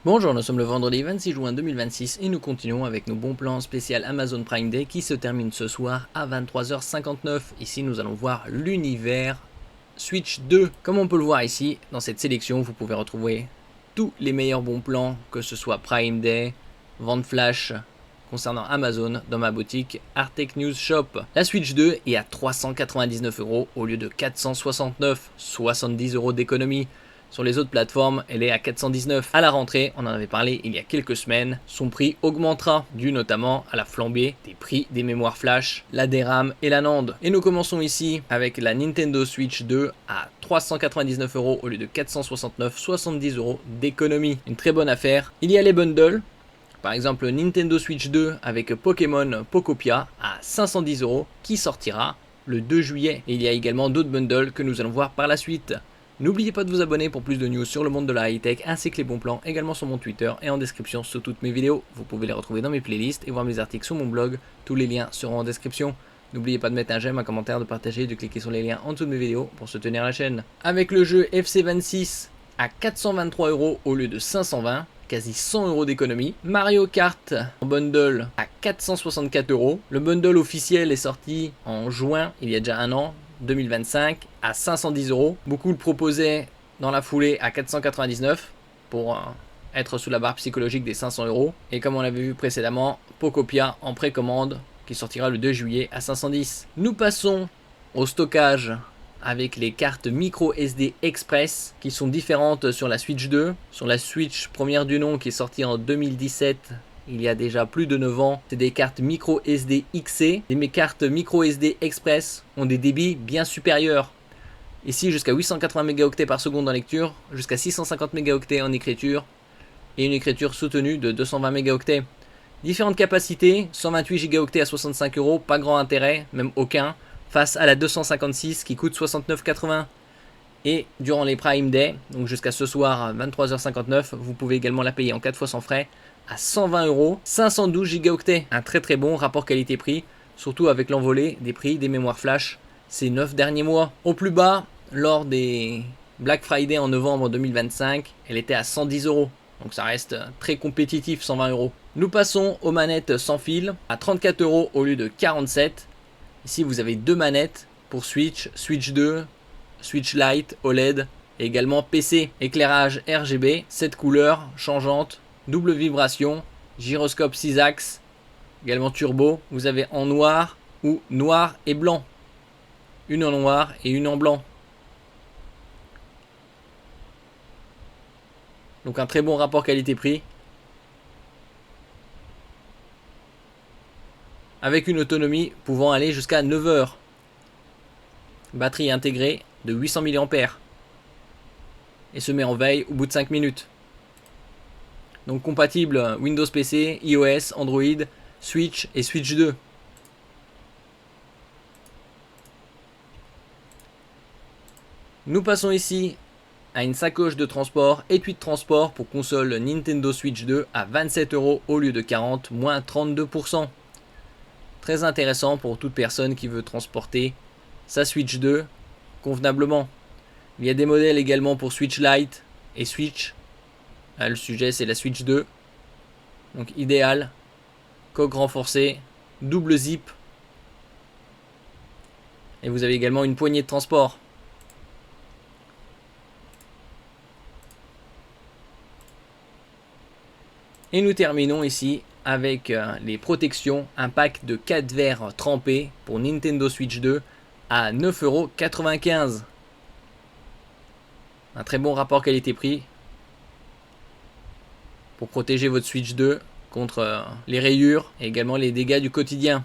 Bonjour, nous sommes le vendredi 26 juin 2026 et nous continuons avec nos bons plans spécial Amazon Prime Day qui se termine ce soir à 23h59. Ici, nous allons voir l'univers Switch 2. Comme on peut le voir ici, dans cette sélection, vous pouvez retrouver tous les meilleurs bons plans, que ce soit Prime Day, vente flash, concernant Amazon dans ma boutique Artec News Shop. La Switch 2 est à 399 € au lieu de 469, 70 € d'économie. Sur les autres plateformes, elle est à 419. À la rentrée, on en avait parlé il y a quelques semaines, son prix augmentera, dû notamment à la flambée des prix des mémoires flash, la DRAM et la NAND. Et nous commençons ici avec la Nintendo Switch 2 à 399 € au lieu de 469, 70 € d'économie. Une très bonne affaire. Il y a les bundles. Par exemple, Nintendo Switch 2 avec Pokémon Pokopia à 510 € qui sortira le 2 juillet. Et il y a également d'autres bundles que nous allons voir par la suite. N'oubliez pas de vous abonner pour plus de news sur le monde de la high-tech ainsi que les bons plans également sur mon Twitter et en description sur toutes mes vidéos. Vous pouvez les retrouver dans mes playlists et voir mes articles sur mon blog. Tous les liens seront en description. N'oubliez pas de mettre un j'aime, un commentaire, de partager et de cliquer sur les liens en dessous de mes vidéos pour soutenir la chaîne. Avec le jeu FC26 à 423 € au lieu de 520, quasi 100 € d'économie. Mario Kart en bundle à 464 €. Le bundle officiel est sorti en juin, il y a déjà un an, 2025, à 510 €. Beaucoup le proposaient dans la foulée à 499 pour être sous la barre psychologique des 500 €. Et comme on l'avait vu précédemment, Pokopia en précommande qui sortira le 2 juillet à 510. Nous passons au stockage avec les cartes micro SD Express qui sont différentes sur la Switch 2. Sur la Switch première du nom qui est sortie en 2017, il y a déjà plus de 9 ans, c'est des cartes micro SD XC. Et mes cartes micro SD Express ont des débits bien supérieurs. Ici jusqu'à 880 mégaoctets par seconde en lecture, jusqu'à 650 mégaoctets en écriture et une écriture soutenue de 220 mégaoctets. Différentes capacités, 128 gigaoctets à 65 €, pas grand intérêt, même aucun, face à la 256 qui coûte 69,80 €. Et durant les Prime Day, donc jusqu'à ce soir à 23h59, vous pouvez également la payer en 4 fois sans frais à 120 €, 512 gigaoctets. Un très bon rapport qualité-prix, surtout avec l'envolée des prix des mémoires flash ces 9 derniers mois. Au plus bas, lors des Black Friday en novembre 2025, elle était à 110 €. Donc ça reste très compétitif, 120 €. Nous passons aux manettes sans fil à 34 € au lieu de 47. Ici vous avez deux manettes pour Switch, Switch 2, Switch Lite, OLED et également PC. Éclairage RGB, 7 couleurs changeantes, double vibration, gyroscope 6 axes, également turbo. Vous avez en noir ou noir et blanc. Une en noir et une en blanc. Donc un très bon rapport qualité-prix. Avec une autonomie pouvant aller jusqu'à 9 heures. Batterie intégrée de 800 mAh. Et se met en veille au bout de 5 minutes. Donc compatible Windows PC, iOS, Android, Switch et Switch 2. Nous passons ici à une sacoche de transport, étui de transport pour console Nintendo Switch 2 à 27 € au lieu de 40, moins 32%. Très intéressant pour toute personne qui veut transporter sa Switch 2 convenablement. Il y a des modèles également pour Switch Lite et Switch. Là, le sujet c'est la Switch 2. Donc idéal. Coque renforcée, double zip. Et vous avez également une poignée de transport. Et nous terminons ici avec les protections, un pack de 4 verres trempés pour Nintendo Switch 2 à 9,95 €. Un très bon rapport qualité-prix pour protéger votre Switch 2 contre les rayures et également les dégâts du quotidien.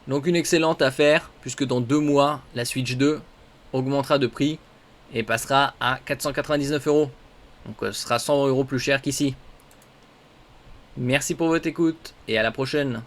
Donc une excellente affaire puisque dans 2 mois, la Switch 2 augmentera de prix et passera à 499 €. Donc ce sera 100 € plus cher qu'ici. Merci pour votre écoute et à la prochaine.